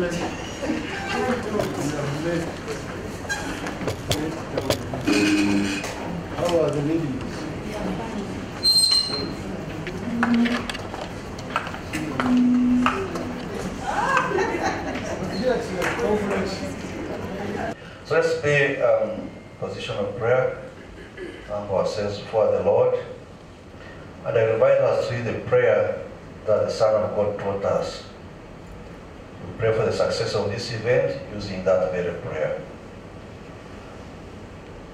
How are the ladies? So let's be position of prayer for ourselves before the Lord. And I invite us to the prayer that the Son of God taught us. We pray for the success of this event using that very prayer.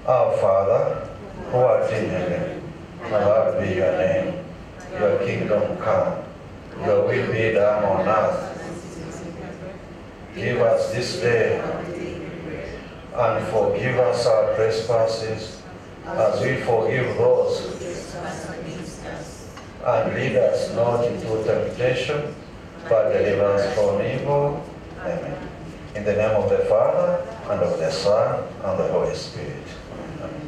Our Father, who art in heaven, hallowed be your name. Your kingdom come. Your will be done on earth. Give us this day and forgive us our trespasses as we forgive those. And lead us not into temptation, but deliver us from evil. Amen. In the name of the Father, and of the Son, and the Holy Spirit. Amen.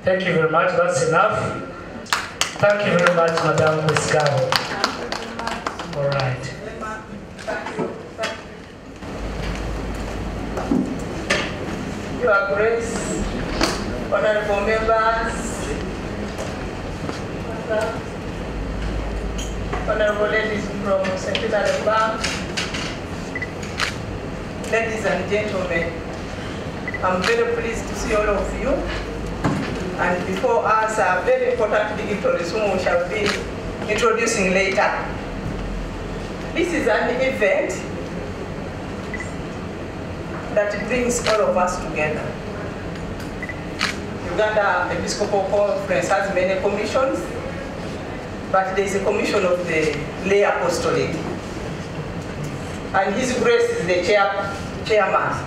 Thank you very much. That's enough. Thank you very much, Madam Pescado. All right. Your Grace, honorable members, honorable ladies from Centenary Bank, ladies and gentlemen, I'm very pleased to see all of you. And before us are very important dignitaries whom we shall be introducing later. This is an event that brings all of us together. Uganda Episcopal Conference has many commissions, but there is a commission of the lay apostolate. And His Grace is the chairman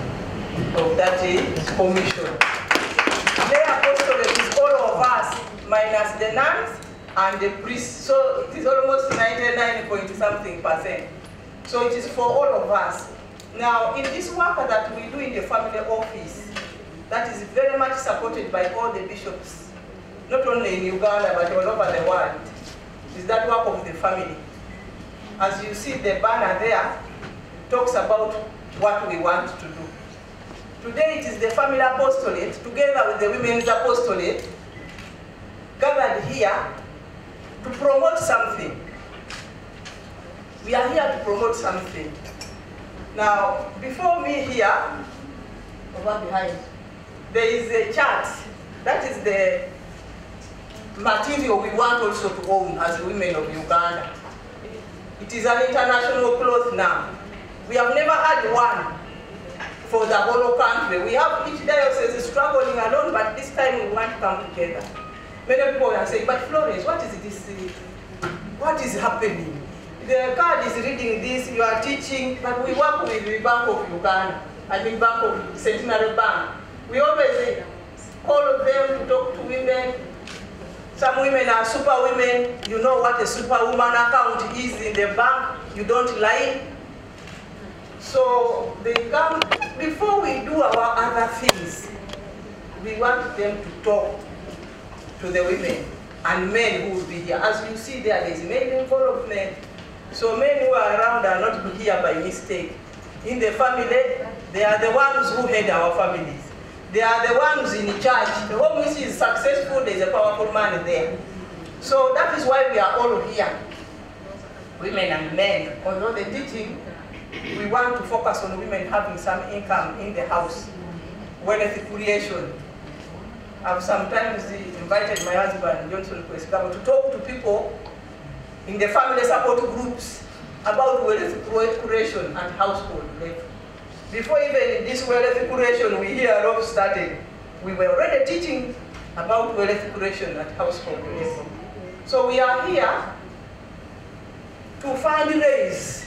of that commission. Lay apostolate is all of us, minus the nuns and the priests. So it is almost 99.something%. So it is for all of us. Now, in this work that we do in the family office, that is very much supported by all the bishops, not only in Uganda, but all over the world, is that work of the family. As you see, the banner there talks about what we want to do. Today it is the family apostolate, together with the women's apostolate, gathered here to promote something. We are here to promote something. Now, before me here, over behind, there is a chart. That is the material we want also to own as women of Uganda. It is an international cloth now. We have never had one for the whole country. We have each diocese struggling alone, but this time we want to come together. Many people are saying, but Florence, what is this? What is happening? The card is reading this, you are teaching, but we work with the Bank of Uganda, Bank of Centenary Bank. We always call them to talk to women. Some women are super women. You know what a superwoman account is in the bank. You don't lie. So they come, before we do our other things, we want them to talk to the women and men who will be here. As you see there is male involvement. So men who are around are not here by mistake. In the family, they are the ones who head our families. They are the ones in charge. The home which is successful, there is a powerful man there. So that is why we are all here, women and men. Although the teaching, we want to focus on women having some income in the house, wealth creation. I've sometimes invited my husband, Johnson Kwesgabo, to talk to people in the family support groups about wealth creation and household level. Before even this wealth creation we hear of started, we were already teaching about wealth creation at household level. So we are here to fundraise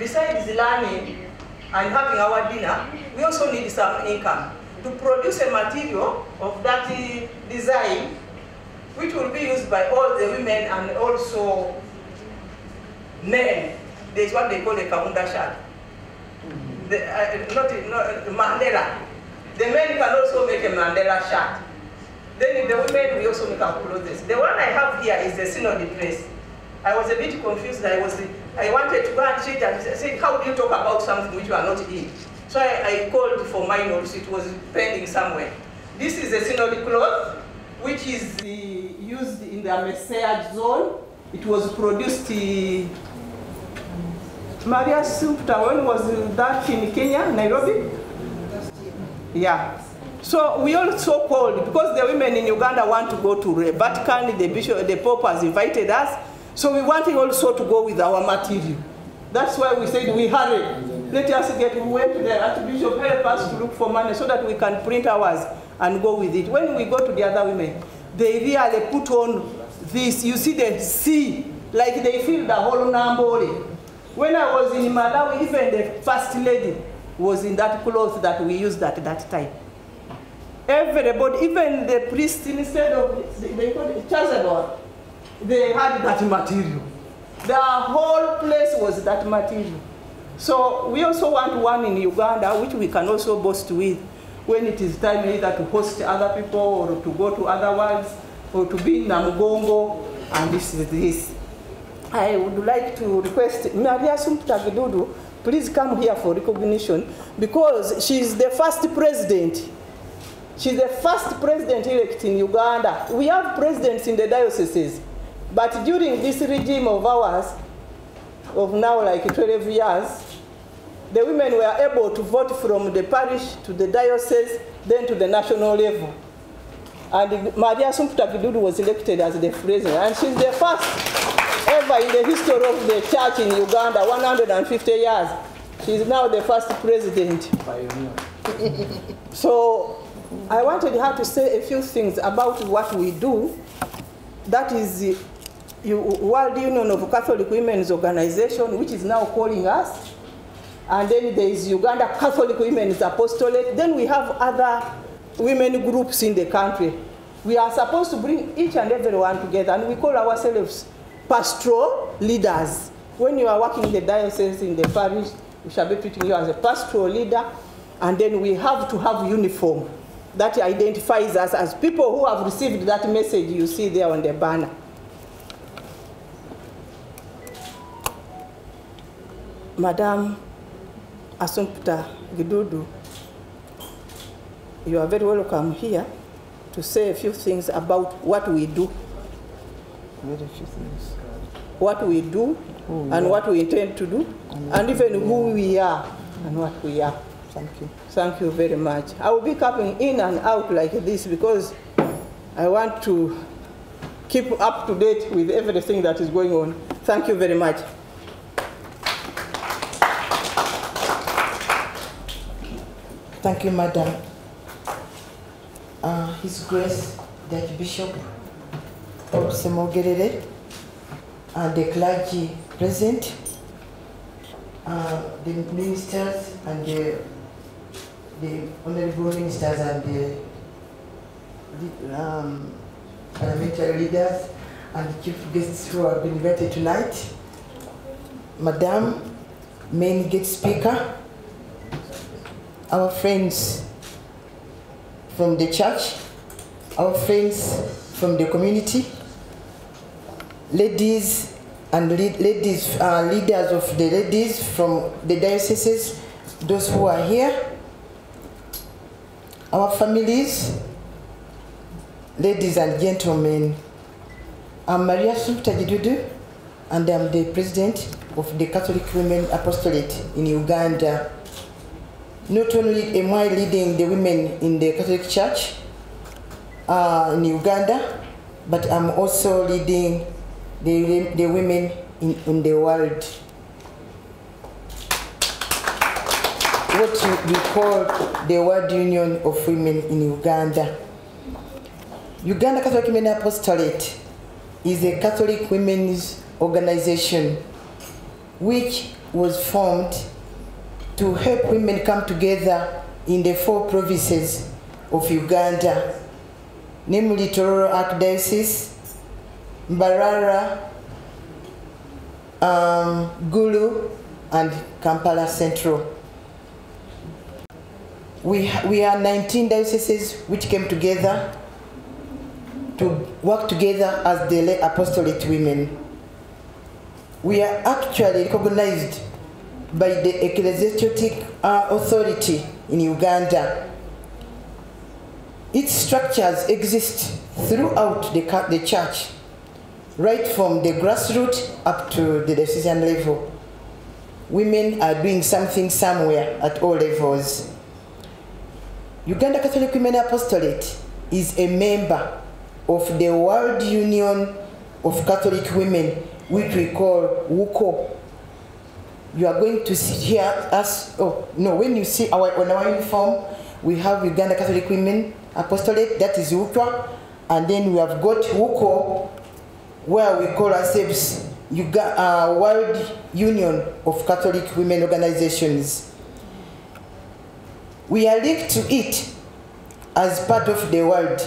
besides learning and having our dinner, we also need some income to produce a material of that design, which will be used by all the women and also men. There's what they call a kaunda shirt. Not Mandela. The men can also make a Mandela shirt. Then the women, we also make our clothes. The one I have here is the synod dress. I was a bit confused. I wanted to go and check and say, how do you talk about something which you are not in? So I called for my notes. It was pending somewhere. This is the synod cloth, which is used in the Messiah zone. It was produced Maria Sumpta, when was that in Kenya, Nairobi? Yeah. So we also called, because the women in Uganda want to go to the Vatican, the Pope has invited us, so we wanted also to go with our material. That's why we said we hurry. Let us we went to the Archbishop, help us to look for money so that we can print ours and go with it. When we go to the other women, they really put on this, you see the sea, like they feel the whole Nambole. When I was in Malawi, even the first lady was in that cloth that we used at that time. Everybody, even the priest, instead of, they called it Chazador, they had that material. The whole place was that material. So we also want one in Uganda, which we can also boast with when it is time either to host other people or to go to other worlds or to be in Namugongo, and this is this. I would like to request Maria Sumpta Gidudu, please come here for recognition, because she is the first president. She's the first president-elect in Uganda. We have presidents in the dioceses, but during this regime of ours, of now like 12 years, the women were able to vote from the parish to the diocese, then to the national level. And Maria Sumpta Gidudu was elected as the president, and she's the first ever in the history of the church in Uganda, 150 years. She's now the first president. So I wanted her to say a few things about what we do. That is the World Union of Catholic Women's Organization, which is now calling us. And then there is Uganda Catholic Women's Apostolate. Then we have other women groups in the country. We are supposed to bring each and everyone together, and we call ourselves pastoral leaders. When you are working in the diocese, in the parish, we shall be treating you as a pastoral leader, and then we have to have uniform that identifies us as people who have received that message you see there on the banner. Madam Asumpta Gidudu, you are very welcome here to say a few things about what we do. Very few things. What we do and what we intend to do, and even who we are and what we are. Thank you. Thank you very much. I will be coming in and out like this because I want to keep up to date with everything that is going on. Thank you very much. Thank you, Madam. His Grace, the Archbishop of Semogerere, the clergy present, the ministers and the honorable ministers and the parliamentary leaders and the chief guests who have been invited tonight, Madam, main guest speaker, our friends from the church, our friends from the community, ladies and leaders of the ladies from the dioceses, those who are here, our families, ladies and gentlemen. I'm Maria Sumpta Gidudu, and I'm the president of the Catholic Women Apostolate in Uganda. Not only am I leading the women in the Catholic Church in Uganda, but I'm also leading the women in the world. What we call the World Union of Women in Uganda. Uganda Catholic Women Apostolate is a Catholic women's organization which was formed to help women come together in the 4 provinces of Uganda, namely Tororo Archdiocese, Mbarara, Gulu, and Kampala Central. We are 19 dioceses which came together to work together as the lay apostolate women. We are actually recognized by the ecclesiastic authority in Uganda. Its structures exist throughout the church, right from the grassroots up to the diocesan level. Women are doing something somewhere at all levels. Uganda Catholic Women Apostolate is a member of the World Union of Catholic Women, which we call WUCO. You are going to hear us, when you see on our uniform, we have Uganda Catholic Women Apostolate, that is WUCO, and then we have got WUCO, where we call ourselves World Union of Catholic Women Organizations. We are linked to it as part of the world.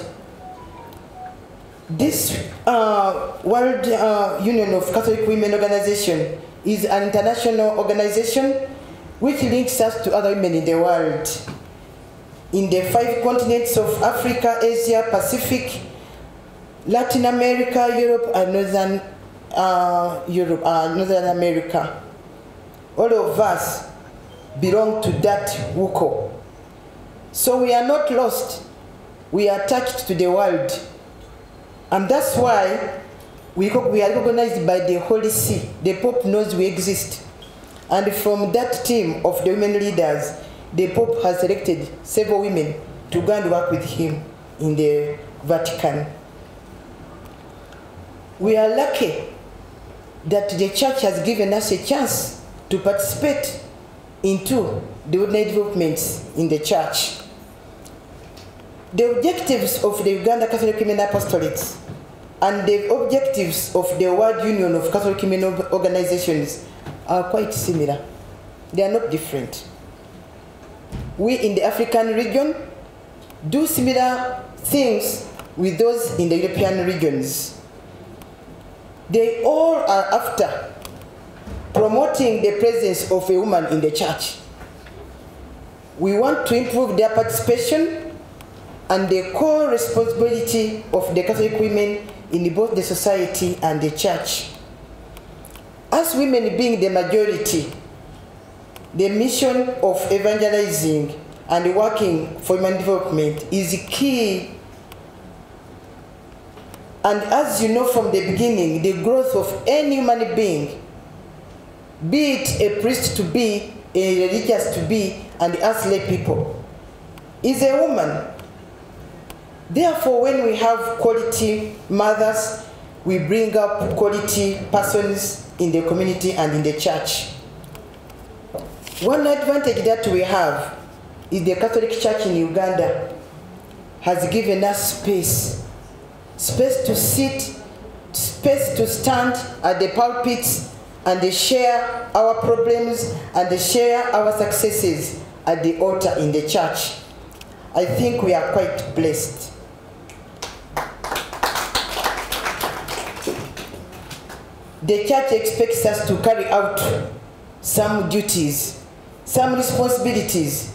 This World Union of Catholic Women Organization is an international organization which links us to other women in the world. In the 5 continents of Africa, Asia, Pacific, Latin America, Europe, and Northern America. All of us belong to that WUCO. So we are not lost. We are attached to the world. And that's why we are recognized by the Holy See. The Pope knows we exist. And from that team of the women leaders, the Pope has selected several women to go and work with him in the Vatican. We are lucky that the church has given us a chance to participate into the ordinary developments in the church. The objectives of the Uganda Catholic Women Apostolates and the objectives of the World Union of Catholic Women Organizations are quite similar. They are not different. We in the African region do similar things with those in the European regions. They all are after promoting the presence of a woman in the church. We want to improve their participation and the core responsibility of the Catholic women in both the society and the church. As women being the majority, the mission of evangelizing and working for human development is key. And as you know from the beginning, the growth of any human being, be it a priest to be, a religious to be, and us lay people, is a woman. Therefore, when we have quality mothers, we bring up quality persons in the community and in the church. One advantage that we have is the Catholic Church in Uganda has given us space. Space to sit, space to stand at the pulpits and share our problems and share our successes at the altar in the church. I think we are quite blessed. The church expects us to carry out some duties, some responsibilities,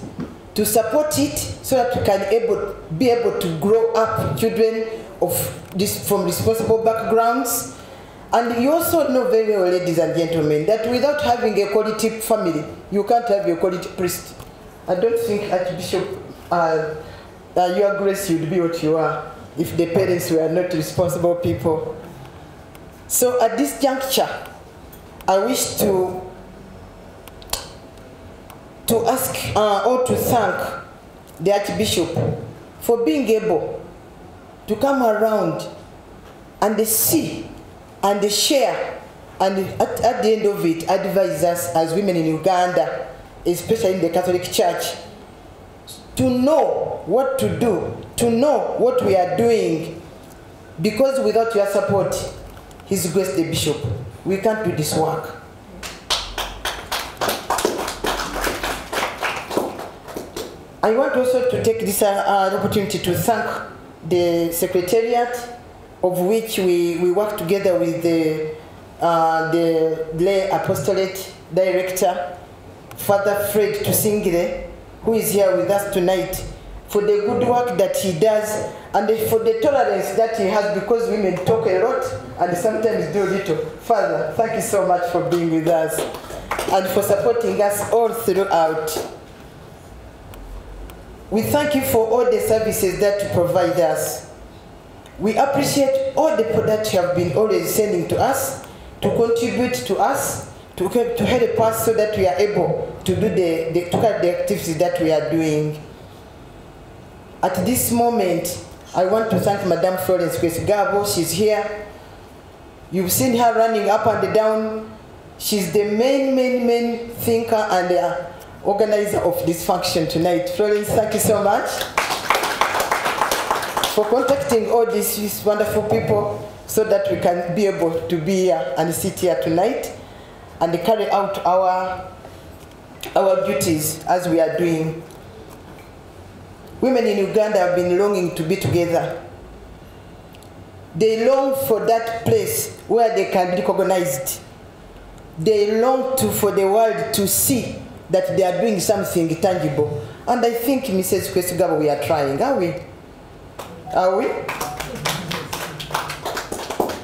to support it so that we can be able to grow up children from responsible backgrounds. And you also know very well, ladies and gentlemen, that without having a quality family, you can't have a quality priest. I don't think Archbishop, Your Grace, you'd be what you are if the parents were not responsible people. So at this juncture, I wish to ask or to thank the Archbishop for being able to come around and see and share and at the end of it advise us as women in Uganda, especially in the Catholic Church, to know what to do, to know what we are doing, because without your support, His Grace the Bishop, we can't do this work. I want also to take this opportunity to thank the Secretariat, of which we work together with the Lay Apostolate Director, Father Fred Tusingire, who is here with us tonight, for the good work that he does and for the tolerance that he has, because women talk a lot and sometimes do little. Father, thank you so much for being with us and for supporting us all throughout. We thank you for all the services that you provide us. We appreciate all the products you have been always sending to us, to contribute to us, to help us so that we are able to do the activities that we are doing. At this moment, I want to thank Madame Florence Kwesi-Gabo. She's here. You've seen her running up and down. She's the main thinker and organizer of this function tonight. Florence, thank you so much for contacting all these wonderful people so that we can be able to be here and sit here tonight and carry out our duties as we are doing. Women in Uganda have been longing to be together. They long for that place where they can be recognized. They long for the world to see that they are doing something tangible. And I think, Mrs. Kwesi-Gabo, we are trying, are we? Are we?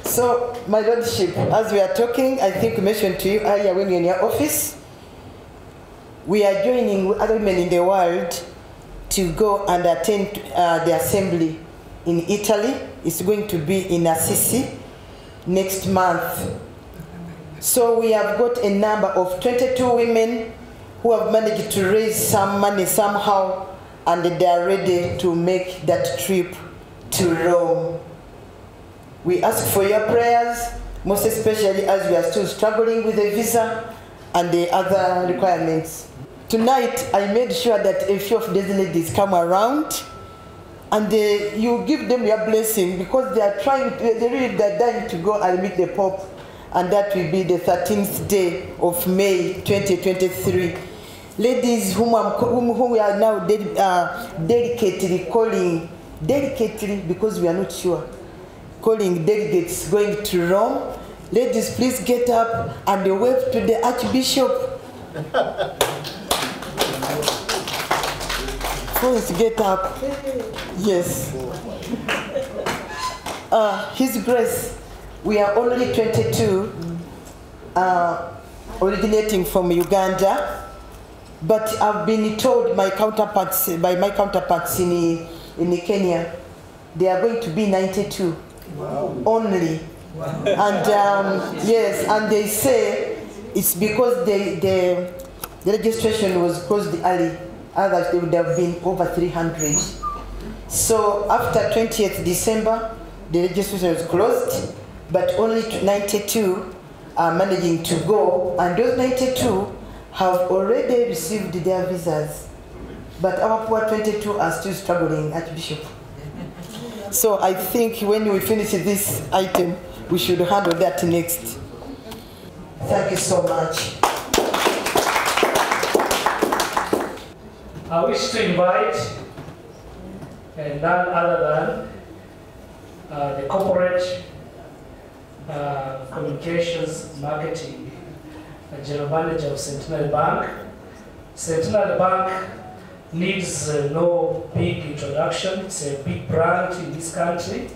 So, my Lordship, as we are talking, I think we mentioned to you earlier when you're in your office, we are joining other women in the world to go and attend the assembly in Italy. It's going to be in Assisi next month. So we have got a number of 22 women who have managed to raise some money somehow, and they are ready to make that trip to Rome. We ask for your prayers, most especially as we are still struggling with the visa and the other requirements. Tonight, I made sure that a few of these ladies come around and you give them your blessing, because they are they're dying to go and meet the Pope, and that will be the 13th day of May 2023. Ladies whom we are now dedicatedly calling, because we are not sure, calling delegates going to Rome. Ladies, please get up and wave to the Archbishop. Please get up. Yes. His Grace, we are only 22, originating from Uganda, but I've been told by my counterparts in Kenya, they are going to be 92. Wow. Only. Wow. And yes, and they say it's because the registration was closed early. Others, they would have been over 300. So after 20th December, the registration was closed, but only 92 are managing to go, and those 92 have already received their visas. But our poor 22 are still struggling, Archbishop. So I think when we finish this item, we should handle that next. Thank you so much. I wish to invite none other than the corporate communications marketing general manager of Centenary Bank. Centenary Bank needs no big introduction. It's a big brand in this country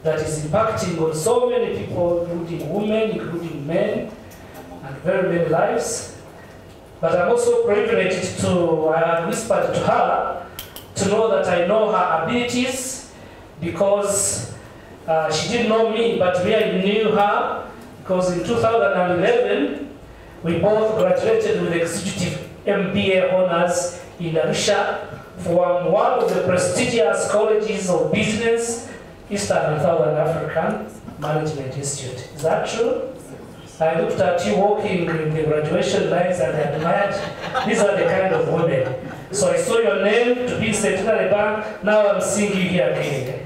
that is impacting on so many people, including women, including men, and very many lives. But I'm also privileged to, I have whispered to her, to know that I know her abilities, because she didn't know me, but I knew her, because in 2011, we both graduated with executive MBA honors in Arusha from one of the prestigious colleges of business, Eastern and Southern African Management Institute. Is that true? I looked at you walking in the graduation lines and I admired, these are the kind of women. So I saw your name to be Centenary Bank, now I'm seeing you here again.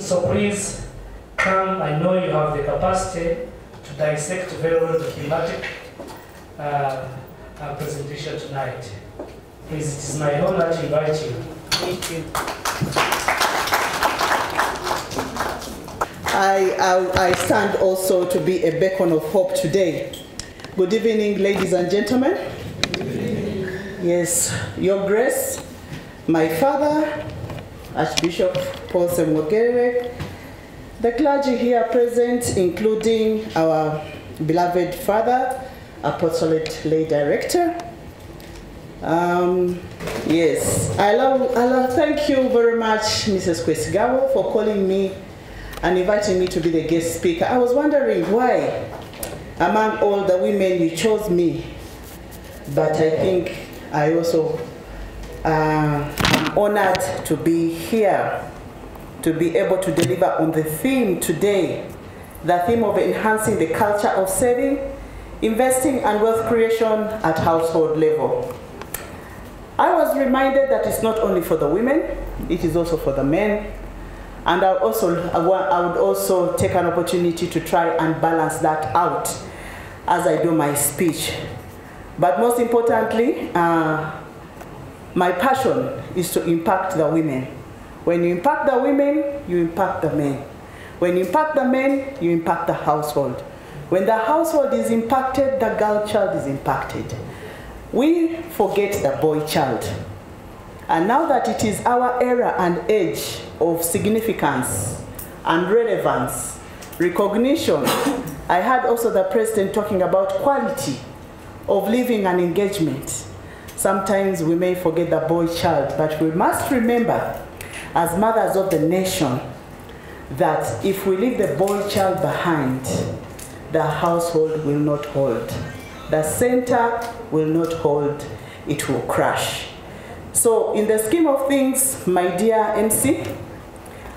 So please come, I know you have the capacity to dissect very well the thematic presentation tonight. Please, it is my honor to invite you. Thank you. I stand also to be a beacon of hope today. Good evening, ladies and gentlemen. Yes, Your Grace, my father, Archbishop Paul Semwogere, the clergy here present, including our beloved father, Apostolate Lay Director. Yes, thank you very much, Mrs. Kwesigawo, for calling me and inviting me to be the guest speaker. I was wondering why, among all the women, you chose me. But I think I also am honored to be here, to be able to deliver on the theme today, the theme of enhancing the culture of saving, investing and wealth creation at household level. I was reminded that it's not only for the women, it is also for the men. And I would also take an opportunity to try and balance that out as I do my speech. But most importantly, my passion is to impact the women. When you impact the women, you impact the men. When you impact the men, you impact the household. When the household is impacted, the girl child is impacted. We forget the boy child. And now that it is our era and age of significance and relevance, recognition, I heard also the president talking about quality of living and engagement. Sometimes we may forget the boy child, but we must remember, as mothers of the nation, that if we leave the boy child behind, the household will not hold. The center will not hold, it will crash. So in the scheme of things, my dear MC,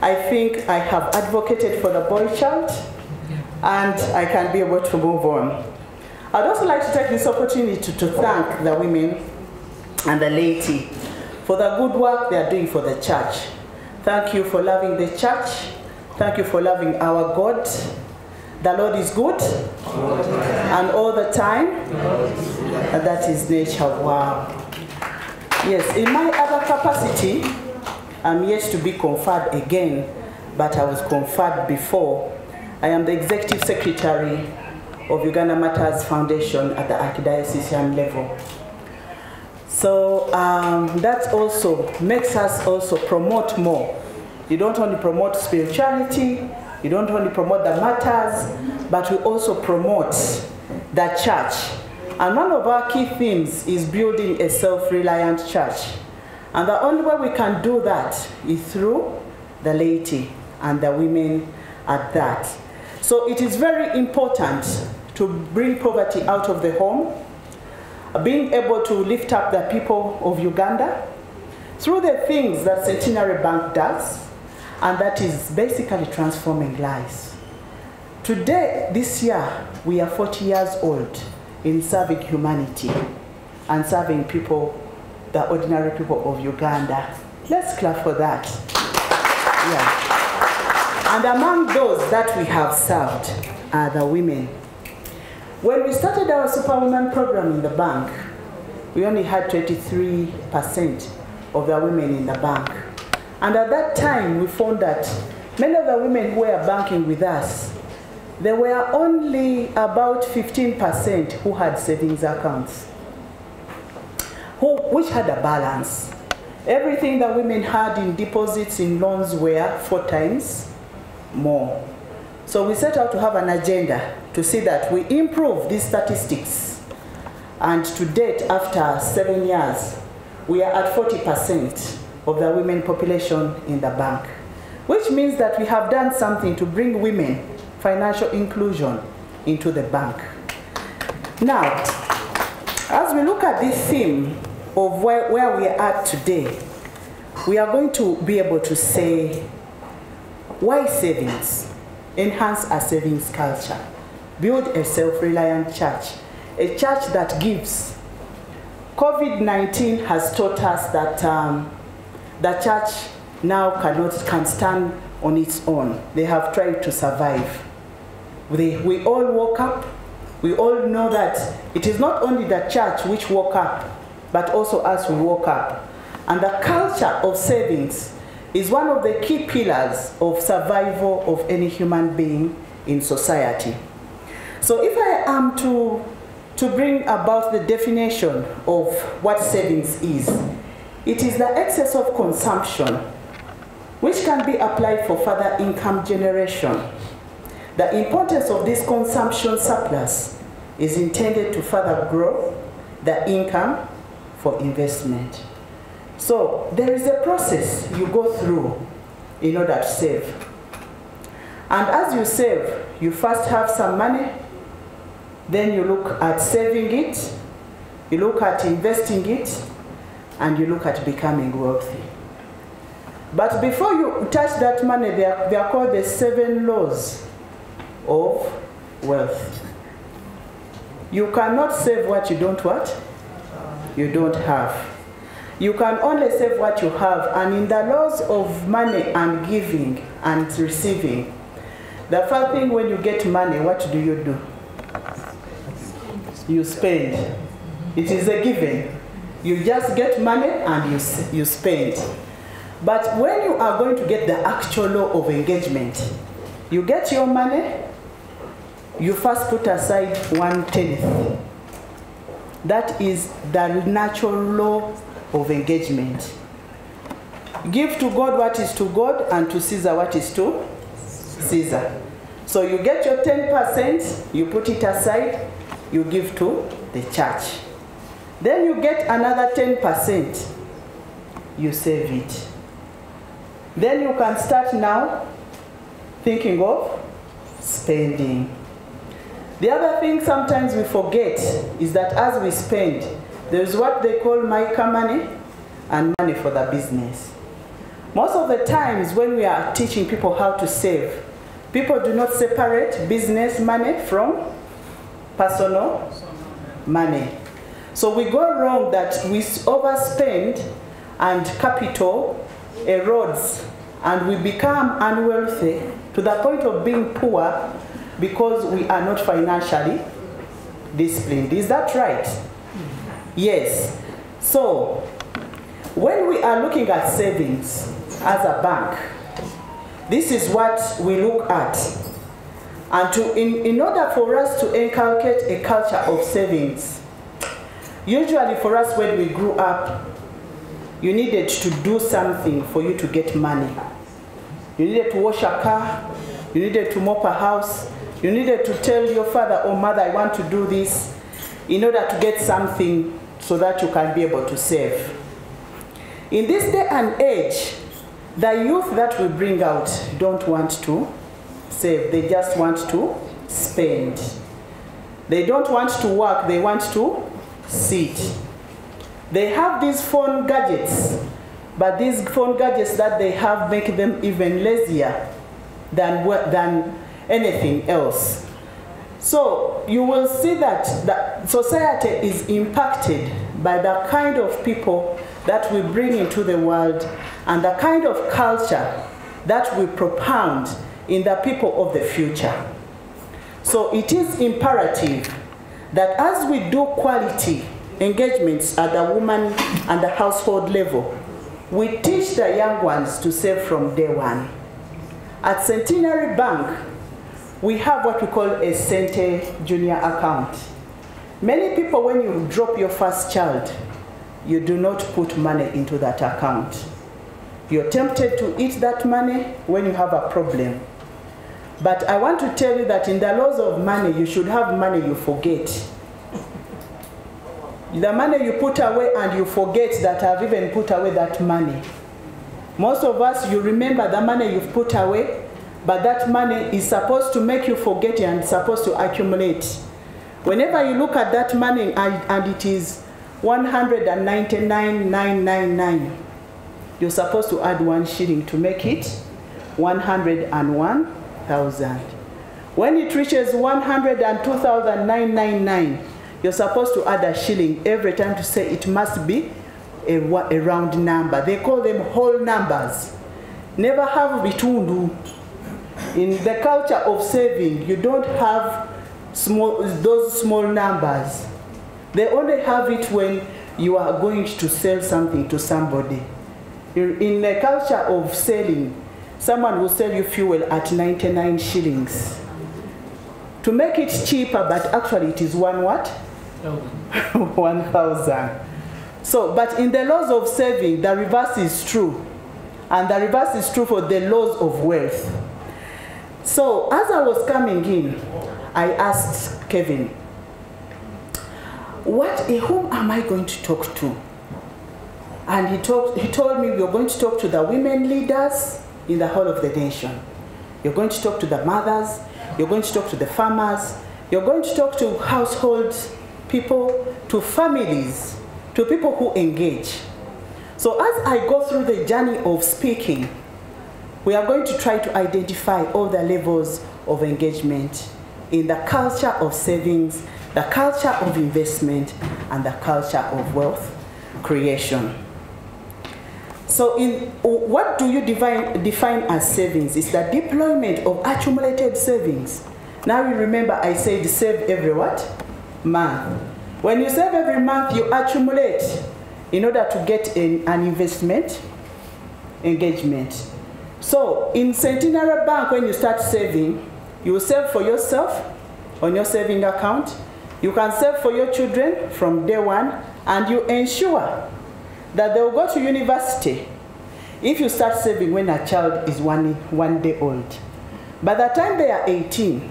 I think I have advocated for the boy child, and I can be able to move on. I'd also like to take this opportunity to thank the women and the laity for the good work they are doing for the church. Thank you for loving the church. Thank you for loving our God. The Lord is good, and all the time, and that is nature. Wow. Yes, in my other capacity, I'm yet to be conferred again, but I was conferred before. I am the Executive Secretary of Uganda Matters Foundation at the Archdiocesan level. So that also makes us also promote more. You don't only promote spirituality, you don't only promote the matters, but we also promote the church. And one of our key themes is building a self-reliant church. And the only way we can do that is through the laity and the women at that. So it is very important to bring poverty out of the home, being able to lift up the people of Uganda through the things that Centenary Bank does, and that is basically transforming lives. Today, this year, we are 40 years old in serving humanity and serving people, the ordinary people of Uganda. Let's clap for that. Yeah. And among those that we have served are the women. When we started our Superwoman program in the bank, we only had 23% of the women in the bank. And at that time, we found that many of the women who were banking with us, there were only about 15% who had savings accounts, which had a balance. Everything that women had in deposits, in loans, were 4 times more. So we set out to have an agenda to see that we improve these statistics. And to date, after 7 years, we are at 40% of the women population in the bank, which means that we have done something to bring women financial inclusion into the bank. Now, as we look at this theme of where we are at today, we are going to be able to say, why savings? Enhance our savings culture. Build a self-reliant church, a church that gives. COVID-19 has taught us that the church now can stand on its own. They have tried to survive. We all woke up. We all know that it is not only the church which woke up. but also as we walk up. And the culture of savings is one of the key pillars of survival of any human being in society. So if I am to bring about the definition of what savings is, it is the excess of consumption which can be applied for further income generation. The importance of this consumption surplus is intended to further grow the income for investment. So there is a process you go through in order to save. And as you save, you first have some money, then you look at saving it, you look at investing it, and you look at becoming wealthy. But before you touch that money, they are called the 7 laws of wealth. You cannot save what you don't what? You don't have. You can only save what you have. And in the laws of money and giving and receiving, the first thing when you get money, what do? You spend. It is a given. You just get money and you spend. But when you are going to get the actual law of engagement, you get your money, you first put aside 1/10. That is the natural law of engagement. Give to God what is to God, and to Caesar what is to Caesar. So you get your 10%, you put it aside, you give to the church. Then you get another 10%, you save it. Then you can start now thinking of spending. The other thing sometimes we forget is that as we spend, there is what they call micro money and money for the business. Most of the times when we are teaching people how to save, people do not separate business money from personal money. So we go wrong that we overspend and capital erodes and we become unwealthy to the point of being poor because we are not financially disciplined. Is that right? Yes. So when we are looking at savings as a bank, this is what we look at. And in order for us to inculcate a culture of savings, usually for us when we grew up, you needed to do something for you to get money. You needed to wash a car, you needed to mop a house, you needed to tell your father or mother, I want to do this, in order to get something so that you can be able to save. In this day and age, the youth that we bring out don't want to save, they just want to spend. They don't want to work, they want to sit. They have these phone gadgets, but these phone gadgets that they have make them even lazier than anything else. So you will see that the society is impacted by the kind of people that we bring into the world and the kind of culture that we propound in the people of the future. So it is imperative that as we do quality engagements at the woman and the household level, we teach the young ones to save from day one. At Centenary Bank, we have what we call a Cente Junior account. Many people, when you drop your first child, you do not put money into that account. You're tempted to eat that money when you have a problem. But I want to tell you that in the laws of money, you should have money you forget. The money you put away and you forget that I've even put away that money. Most of us, you remember the money you've put away, but that money is supposed to make you forget and supposed to accumulate. Whenever you look at that money and it is 199,999, you're supposed to add 1 shilling to make it 101,000. When it reaches 102,999, you're supposed to add a shilling every time to say it must be a round number. They call them whole numbers. Never have bitundu. In the culture of saving, you don't have those small numbers. They only have it when you are going to sell something to somebody. In the culture of selling, someone will sell you fuel at 99 shillings. To make it cheaper, but actually it is one what? 1,000. So, but in the laws of saving, the reverse is true. And the reverse is true for the laws of wealth. So, as I was coming in, I asked Kevin, whom am I going to talk to? And he told me, you're going to talk to the women leaders in the whole of the nation. You're going to talk to the mothers. You're going to talk to the farmers. You're going to talk to household people, to families, to people who engage. So as I go through the journey of speaking, we are going to try to identify all the levels of engagement in the culture of savings, the culture of investment, and the culture of wealth creation. So what do you define as savings? It's the deployment of accumulated savings. Now you remember I said save every what? Month. When you save every month, you accumulate in order to get an investment engagement. So in Centenary Bank, when you start saving, you will save for yourself on your saving account. You can save for your children from day one, and you ensure that they will go to university if you start saving when a child is one day old. By the time they are 18,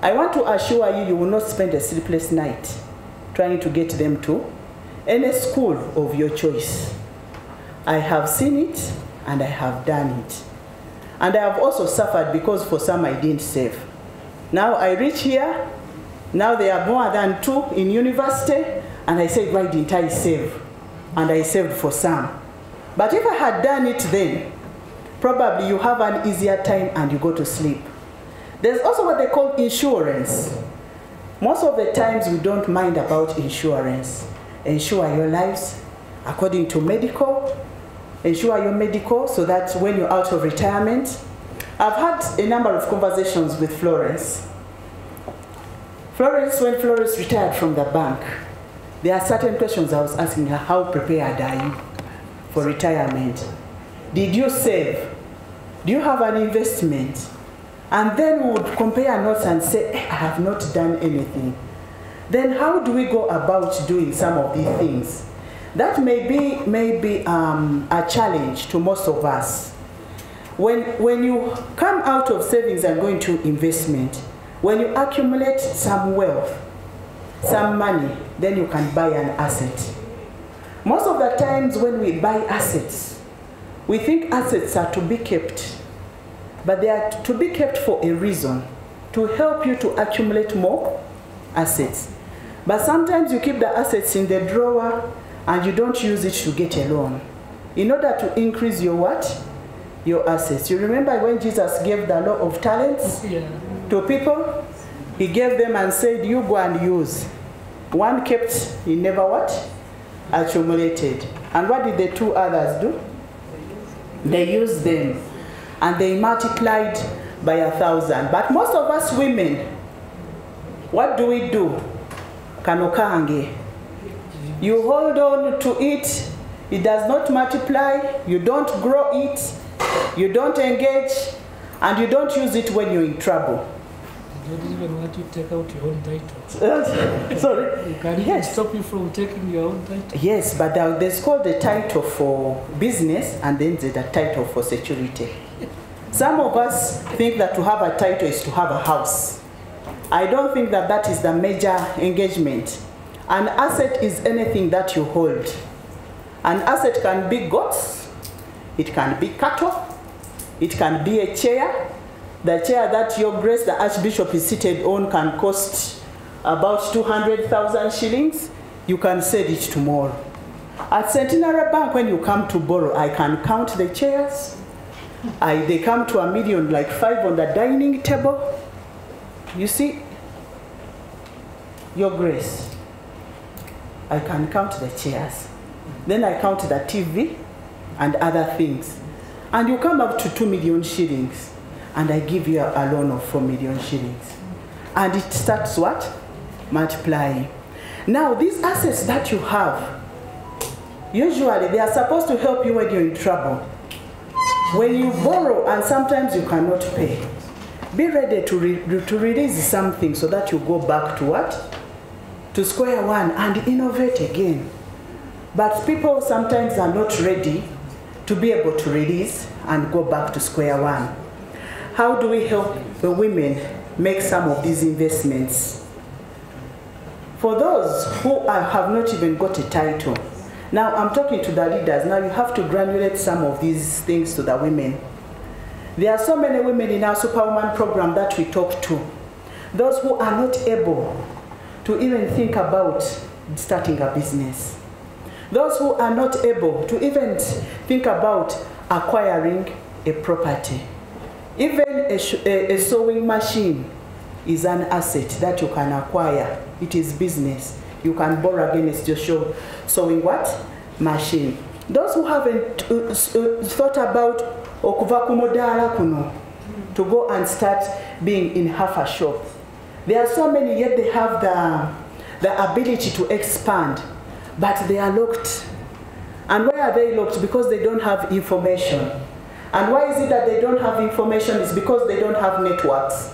I want to assure you, you will not spend a sleepless night trying to get them to any school of your choice. I have seen it and I have done it. And I have also suffered because for some I didn't save. Now I reach here, now they are more than 2 in university, and I said, why didn't I save? And I saved for some. But if I had done it then, probably you have an easier time and you go to sleep. There's also what they call insurance. Most of the times we don't mind about insurance. Insure your lives according to medical. Insure your medical so that when you're out of retirement. I've had a number of conversations with Florence. When Florence retired from the bank, there are certain questions I was asking her. How prepared are you for retirement? Did you save? Do you have an investment? And then we would compare notes and say, I have not done anything. Then how do we go about doing some of these things? That may be a challenge to most of us. When you come out of savings and go into investment, when you accumulate some wealth, some money, then you can buy an asset. Most of the times when we buy assets, we think assets are to be kept, but they are to be kept for a reason, to help you to accumulate more assets. But sometimes you keep the assets in the drawer and you don't use it to get a loan in order to increase your what? Your assets. You remember when Jesus gave the law of talents to people? He gave them and said, you go and use. One kept, he never what? Accumulated. And what did the 2 others do? They used them. And they multiplied by 1,000. But most of us women, what do we do? Kanokange. You hold on to it. It does not multiply. You don't grow it. You don't engage. And you don't use it when you're in trouble. You don't even want to take out your own title. Sorry? You can't even stop you from taking your own title. Yes, but there's called the title for business and then there's the title for security. Some of us think that to have a title is to have a house. I don't think that that is the major engagement. An asset is anything that you hold. An asset can be goats, it can be cattle, it can be a chair. The chair that Your Grace, the Archbishop, is seated on can cost about 200,000 shillings. You can sell it tomorrow. At Centenary Bank, when you come to borrow, I can count the chairs. They come to 1 million, like 5 on the dining table. You see, Your Grace, I can count the chairs. Then I count the TV and other things. And you come up to 2 million shillings. And I give you a loan of 4 million shillings. And it starts what? Multiplying. Now, these assets that you have, usually they are supposed to help you when you're in trouble. When you borrow and sometimes you cannot pay, be ready to release something so that you go back to what? To square one and innovate again. But people sometimes are not ready to be able to release and go back to square one. How do we help the women make some of these investments? For those who have not even got a title, now I'm talking to the leaders, now you have to granulate some of these things to the women. There are so many women in our Superwoman program that we talk to. Those who are not able to even think about starting a business. Those who are not able to even think about acquiring a property. Even a sewing machine is an asset that you can acquire. It is business. You can borrow against your sewing what? Machine. Those who haven't thought about okuva kumodala kuno to go and start being in half a shop. There are so many, yet they have the ability to expand, but they are locked. And why are they locked? Because they don't have information. And why is it that they don't have information? It's because they don't have networks.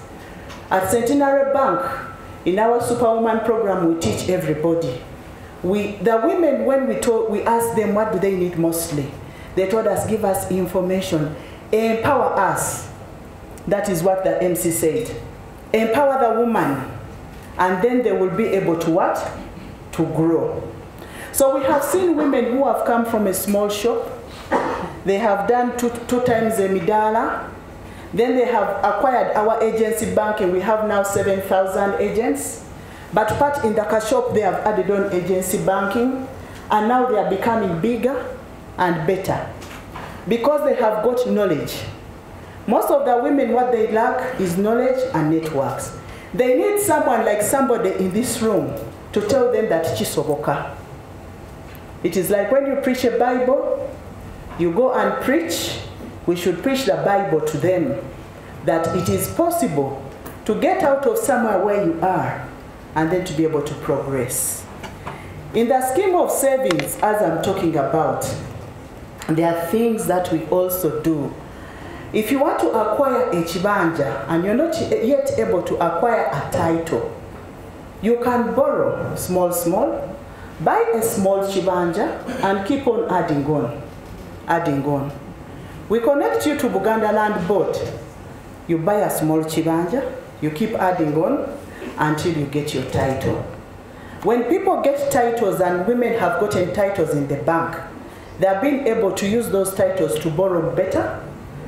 At Centenary Bank, in our Superwoman program, we teach everybody. The women, when we ask them what do they need mostly, they told us, give us information, empower us. That is what the MC said. Empower the woman, and then they will be able to what? To grow. So we have seen women who have come from a small shop. They have done two times a midala. Then they have acquired our agency banking. We have now 7,000 agents. But part in the shop, they have added on agency banking. And now they are becoming bigger and better. Because they have got knowledge. Most of the women, what they lack is knowledge and networks. They need someone like somebody in this room to tell them that chisoboka. It is like when you preach a Bible, you go and preach, we should preach the Bible to them, that it is possible to get out of somewhere where you are and then to be able to progress. In the scheme of savings, as I'm talking about, there are things that we also do. If you want to acquire a chibanja and you're not yet able to acquire a title, you can borrow small, buy a small chibanja and keep on adding on. We connect you to Buganda Land Board. You buy a small chibanja, you keep adding on until you get your title. When people get titles, and women have gotten titles in the bank, they are being able to use those titles to borrow better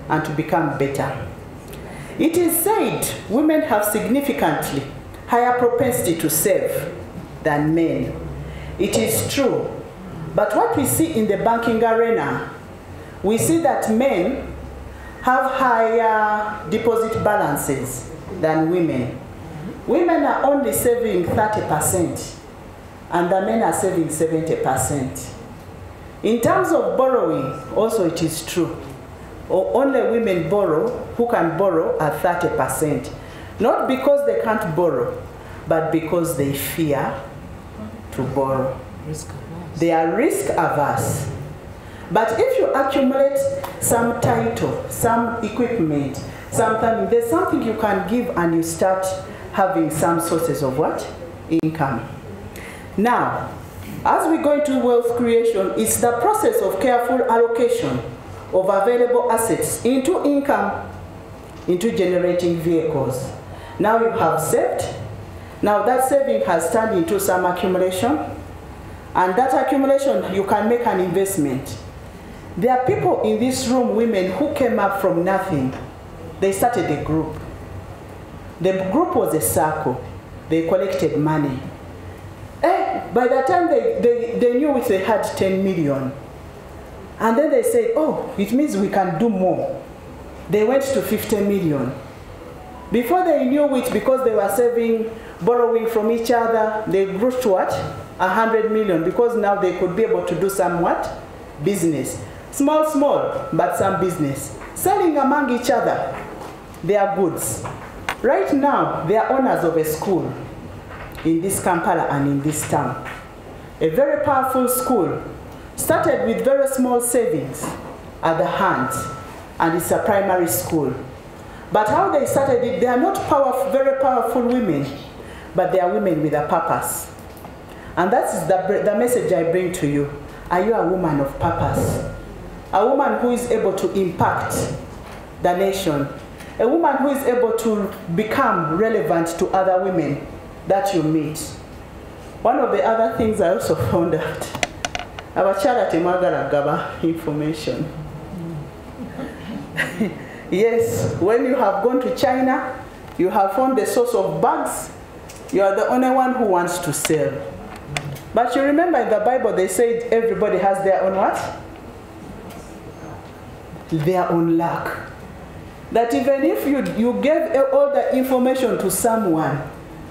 and to become better. It is said women have significantly higher propensity to save than men. It is true. But what we see in the banking arena, we see that men have higher deposit balances than women. Women are only saving 30% and the men are saving 70%. In terms of borrowing, also it is true. Only women borrow who can borrow at 30%. Not because they can't borrow, but because they fear to borrow. They are risk averse. But if you accumulate some title, some equipment, something, there's something you can give and you start having some sources of what? Income. Now, as we go into wealth creation, it's the process of careful allocation of available assets into income, into generating vehicles. Now you have saved. Now that saving has turned into some accumulation. And that accumulation, you can make an investment. There are people in this room, women, who came up from nothing. They started a group. The group was a circle. They collected money. By the time they knew it, they had 10 million. And then they said, oh, it means we can do more. They went to 50 million. Before they knew it, because they were saving, borrowing from each other, they grew to what? 100 million, because now they could be able to do some what? Business. Small, but some business. Selling among each other their goods. Right now, they are owners of a school in this Kampala and in this town. A very powerful school. started with very small savings at the hand, and it's a primary school. But how they started it, they are not very powerful women, but they are women with a purpose. And that's the message I bring to you. Are you a woman of purpose? A woman who is able to impact the nation. A woman who is able to become relevant to other women that you meet. One of the other things I also found out, our charity magara gaba information. Yes, when you have gone to China, you have found the source of bags, you are the only one who wants to sell. But you remember in the Bible they said everybody has their own what? Their own luck. That even if you gave all the information to someone,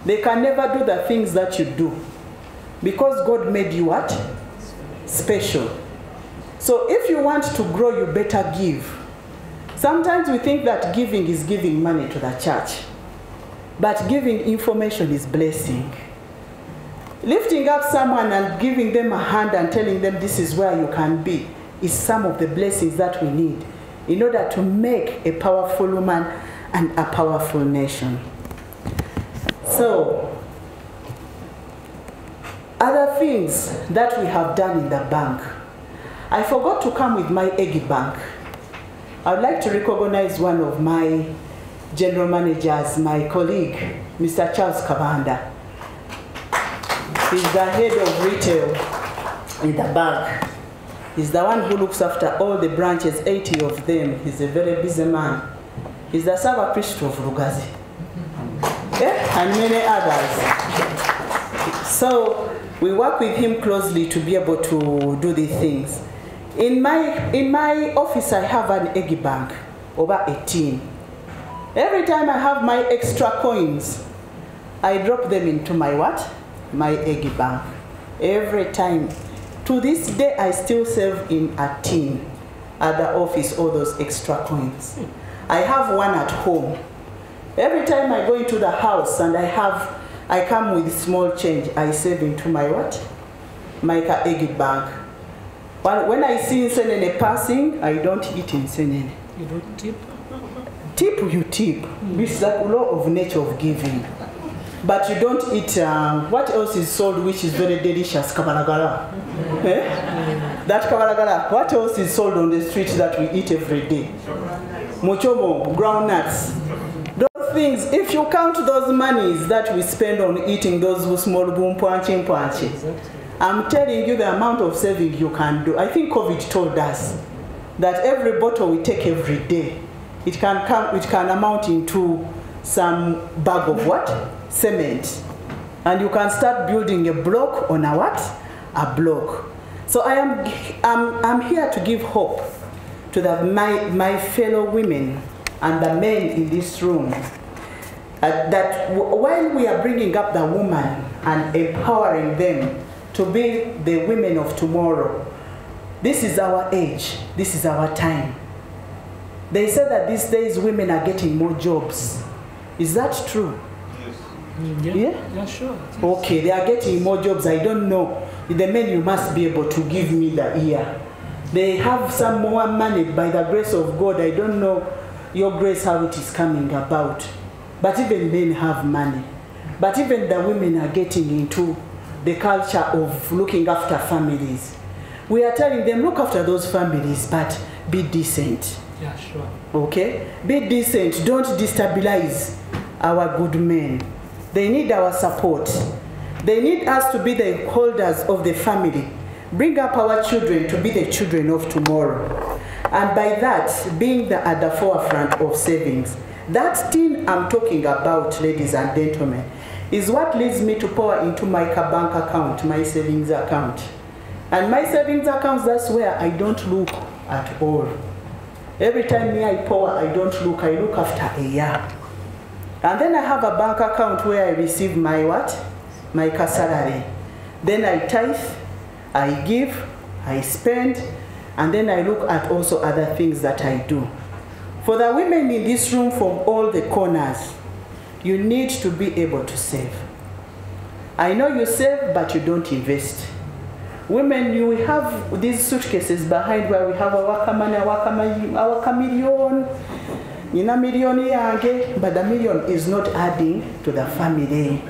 they can never do the things that you do. Because God made you what? Special. So if you want to grow, you better give. Sometimes we think that giving is giving money to the church. But giving information is blessing. Lifting up someone and giving them a hand and telling them this is where you can be is some of the blessings that we need in order to make a powerful woman and a powerful nation. So, other things that we have done in the bank. I forgot to come with my eggy bank. I would like to recognize one of my general managers, my colleague, Mr. Charles Kabanda. He's the head of retail in the bank. He's the one who looks after all the branches, 80 of them. He's a very busy man. He's the server priest of Rugazi. And many others. So we work with him closely to be able to do these things. In my office, I have an eggy bank, over 18. Every time I have my extra coins, I drop them into my what? My eggy bank. Every time. To this day, I still save in a tin at the office all those extra coins. I have one at home. Every time I go into the house and I come with small change, I save into my what? My eggy bank. When I see Nsenene passing, I don't eat Nsenene. You don't tip? Tip, you tip. It's the law of nature of giving. But you don't eat, what else is sold which is very delicious? Kabalagala. That kabalagala. What else is sold on the street that we eat every day? Mochomo, groundnuts. Those things, if you count those monies that we spend on eating those small boom punching. I'm telling you the amount of saving you can do. I think COVID told us that every bottle we take every day, it can amount into some bag of what? Cement. And you can start building a block on a what? A block. So I'm here to give hope to my fellow women and the men in this room. That while we are bringing up the woman and empowering them to be the women of tomorrow, this is our age, this is our time. They say that these days women are getting more jobs. Is that true? Yeah? Yeah, sure. Okay, they are getting more jobs. I don't know. The men, you must be able to give me the ear. They have some more money by the grace of God. I don't know your grace how it is coming about. But even men have money. But even the women are getting into the culture of looking after families. We are telling them, look after those families, but be decent. Yeah, sure. Okay? Be decent. Don't destabilize our good men. They need our support. They need us to be the holders of the family. Bring up our children to be the children of tomorrow. And by that, being at the forefront of savings. That thing I'm talking about, ladies and gentlemen, is what leads me to pour into my bank account, my savings account. And my savings account, that's where I don't look at all. Every time I pour, I don't look, I look after a year. And then I have a bank account where I receive my what? My salary. Then I tithe, I give, I spend, and then I look at also other things that I do. For the women in this room from all the corners, you need to be able to save. I know you save, but you don't invest. Women, you will have these suitcases behind where we have our chameleon, million yange, but the million is not adding to the family.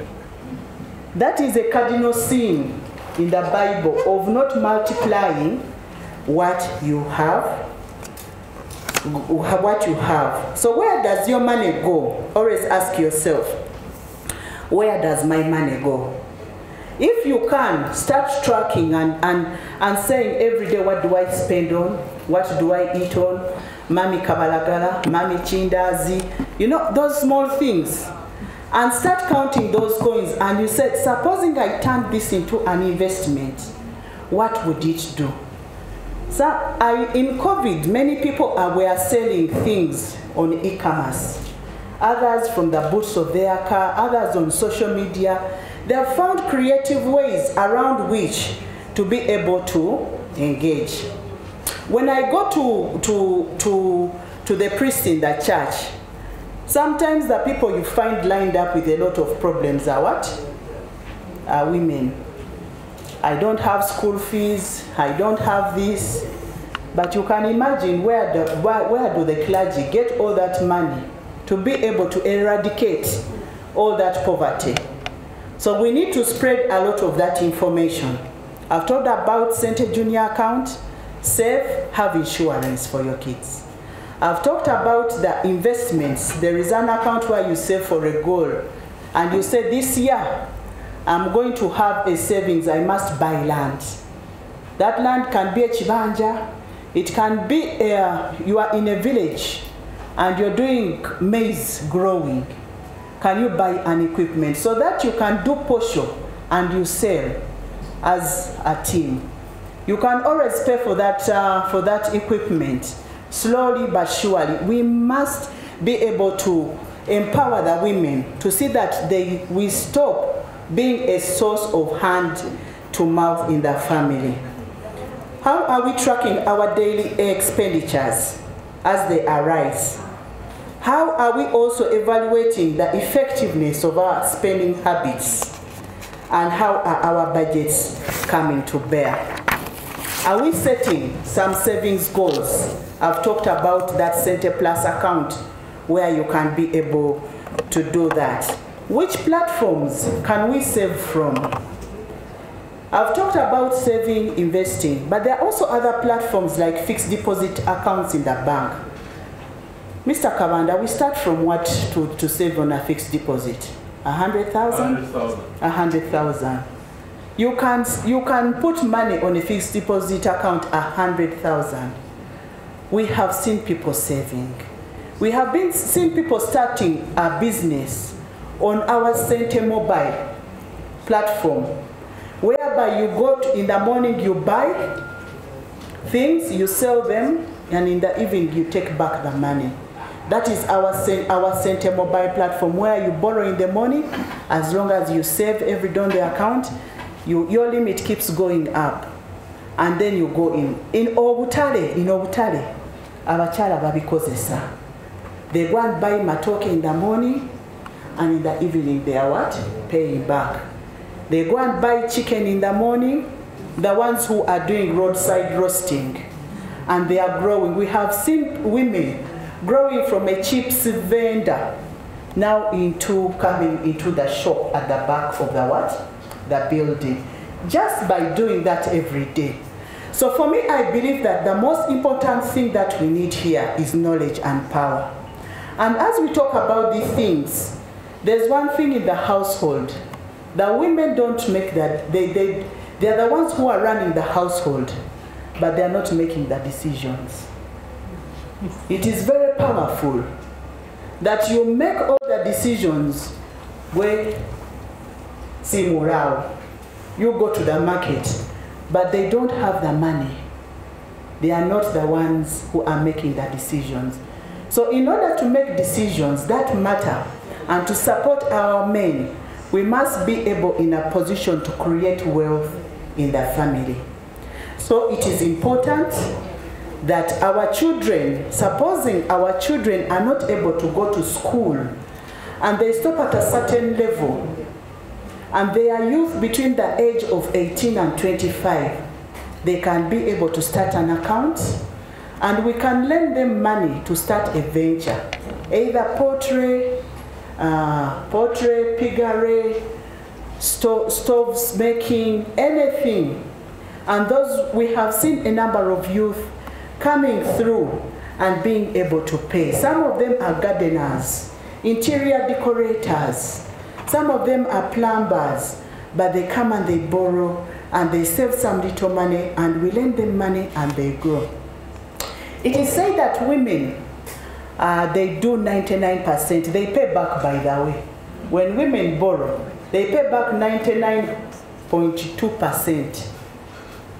That is a cardinal sin in the Bible of not multiplying what you have. So where does your money go? Always ask yourself, where does my money go? If you can, start tracking and saying every day, what do I spend on? What do I eat on? Mami kabalagala, mami chindazi, you know, those small things. And start counting those coins, and you said, supposing I turned this into an investment, what would it do? So in COVID, many people were selling things on e-commerce. Others from the boots of their car, others on social media. They have found creative ways around which to be able to engage. When I go to the priest in the church, sometimes the people you find lined up with a lot of problems are what? Are women. I don't have school fees, I don't have this. But you can imagine where do the clergy get all that money to be able to eradicate all that poverty? So we need to spread a lot of that information. I've talked about Center Junior account, save, have insurance for your kids. I've talked about the investments. There is an account where you save for a goal. And you say, this year, I'm going to have a savings, I must buy land. That land can be a chibanja. It can be you are in a village and you're doing maize growing. Can you buy an equipment so that you can do posho and you sell as a team? You can always pay for that equipment. Slowly but surely, we must be able to empower the women to see that we stop being a source of hand to mouth in the family. How are we tracking our daily expenditures as they arise? How are we also evaluating the effectiveness of our spending habits? And how are our budgets coming to bear? Are we setting some savings goals? I've talked about that Center Plus account where you can be able to do that. Which platforms can we save from? I've talked about saving, investing, but there are also other platforms like fixed deposit accounts in the bank. Mr. Kabanda, we start from what to save on a fixed deposit? 100,000? 100,000. You can put money on a fixed deposit account 100,000. We have seen people saving. We have seen people starting a business on our Center mobile platform, whereby you go in the morning, you buy things, you sell them, and in the evening you take back the money. That is our Center mobile platform, where you borrow in the morning, as long as you save every day on the account, your limit keeps going up, and then you go in. In Obutale, abachala babikozesa. They go and buy matoke in the morning, and in the evening they are what? Paying back. They go and buy chicken in the morning, the ones who are doing roadside roasting, and they are growing. We have seen women growing from a chips vendor now coming into the shop at the back of the building, just by doing that every day. So for me, I believe that the most important thing that we need here is knowledge and power. And as we talk about these things, there's one thing in the household. The women don't make that. They're the ones who are running the household, but they're not making the decisions. It is very powerful that you make all the decisions where Simurao, you go to the market, but they don't have the money. They are not the ones who are making the decisions. So in order to make decisions that matter and to support our men, we must be able in a position to create wealth in the family. So it is important that our children, supposing our children are not able to go to school and they stop at a certain level, and they are youth between the age of 18 and 25, they can be able to start an account, and we can lend them money to start a venture, either pottery, piggery, stoves making, anything. And those, we have seen a number of youth coming through and being able to pay. Some of them are gardeners, interior decorators. Some of them are plumbers, but they come and they borrow and they save some little money, and we lend them money and they grow. It is said that women, they do 99%. They pay back, by the way. When women borrow, they pay back 99.2%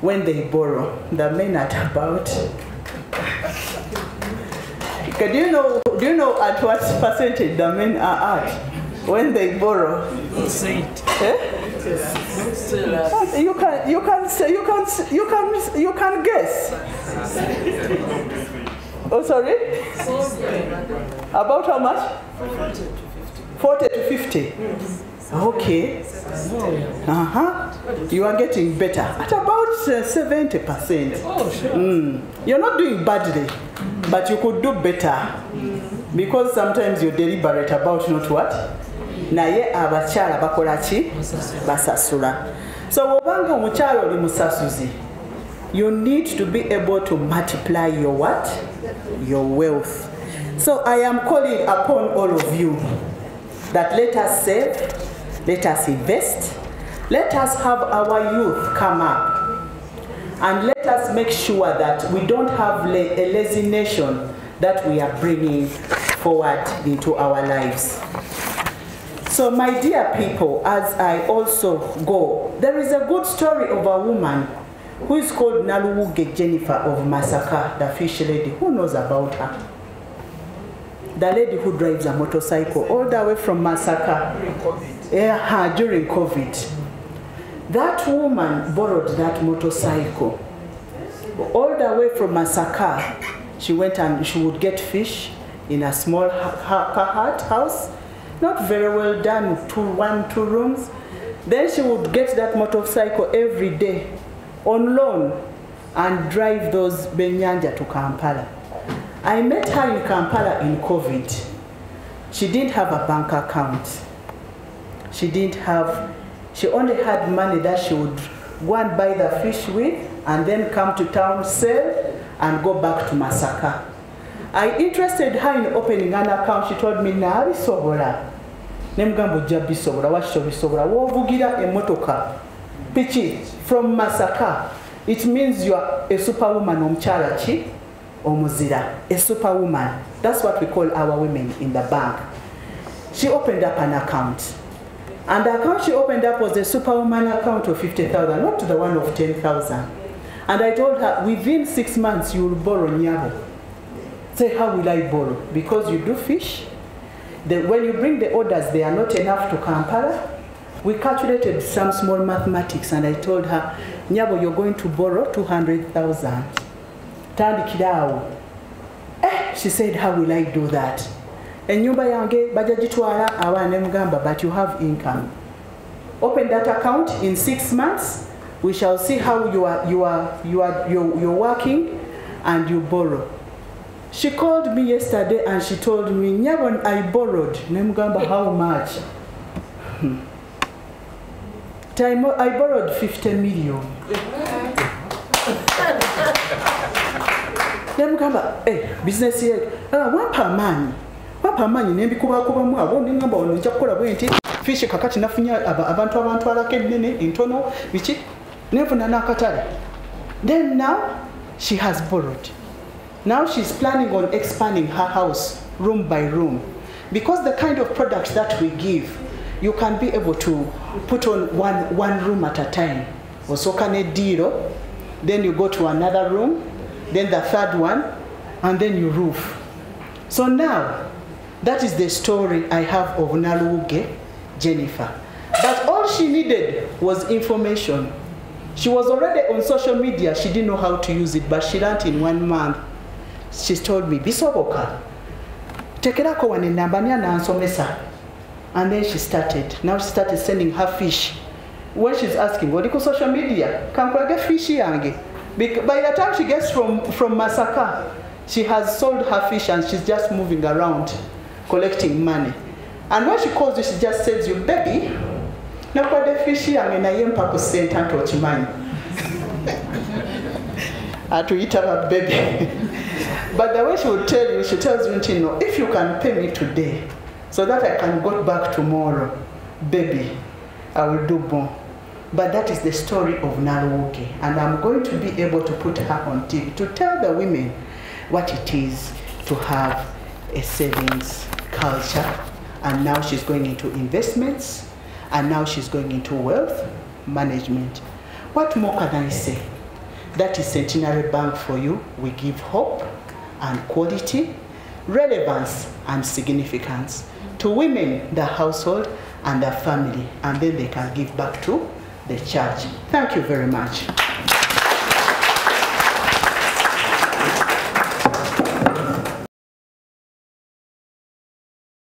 when they borrow. The men at about. Do you know at what percentage the men are at when they borrow? Say it. You can guess. Oh, sorry? About how much? 40 to 50. Okay. You are getting better. At about 70%. Oh, sure. You're not doing badly, but you could do better. Because sometimes you're deliberate about not what? Naye abakyala bakola ki? Basasula. So obanga omukyala oli musasuzi, you need to be able to multiply your what? Your wealth. So I am calling upon all of you that let us save, let us invest, let us have our youth come up, and let us make sure that we don't have a lazy nation that we are bringing forward into our lives. So my dear people, as I also go, there is a good story of a woman who is called Naluwuge Jennifer of Masaka, the fish lady. Who knows about her? The lady who drives a motorcycle all the way from Masaka. During COVID. That woman borrowed that motorcycle. All the way from Masaka, she went and she would get fish in a small house. Not very well done, 2 rooms. Then she would get that motorcycle every day on loan and drive those benyanja to Kampala. I met her in Kampala in COVID. She didn't have a bank account. She only had money that she would go and buy the fish with and then come to town, sell, and go back to Masaka. I interested her in opening an account. She told me, "Na bisobola." Nemgambo jabisobola, washobisobola. Wovugira emotoka. Pichi from Masaka. It means you are a superwoman omchala chi omuzira. A superwoman. That's what we call our women in the bank. She opened up an account. And the account she opened up was a superwoman account of 50,000, not the one of 10,000. And I told her, within 6 months you will borrow Nyabo. Say, how will I borrow? Because you do fish. When you bring the orders, they are not enough to Kampala. We calculated some small mathematics, and I told her, Nyabo, you're going to borrow 200,000. Tandikirao. She said, how will I do that? Enyumba yange bajajitwala abaana mugamba, but you have income. Open that account in 6 months. We shall see how you're working, and you borrow. She called me yesterday and she told me, Nyabon, I borrowed. Nemugamba, how much? I borrowed 50 million. Nemugamba, business here. One per man. Nembi kuba mu abondi ngamba ono nja kukola bwenti fish kakati nafunya abantu alake nene intono bichi nevuna nakatale. Then now she has borrowed. Now she's planning on expanding her house room by room, because the kind of products that we give, you can be able to put on one room at a time. Osokane diro, then you go to another room, then the third one, and then you roof. So now, that is the story I have of Naluwuge Jennifer. But all she needed was information. She was already on social media. She didn't know how to use it, but she learned in 1 month. She told me, Bisoboka, tekerako wane nambania na ansomesa. And then she started. Now she started sending her fish. When she's asking, what do you call social media? Can I get fish yange? By the time she gets from Masaka, she has sold her fish and she's just moving around collecting money. And when she calls you, she just says you, baby, now for the fish yange na yempa kusenta ntochimanyi. To eat up baby. But the way she will tell you, she tells you, no, if you can pay me today, so that I can go back tomorrow, baby, I will do more. But that is the story of Naruwoke, and I'm going to be able to put her on TV to tell the women what it is to have a savings culture. And now she's going into investments, and now she's going into wealth management. What more can I say? That is Centenary Bank for you. We give hope and quality, relevance and significance to women, their household and their family, and then they can give back to the church. Thank you very much.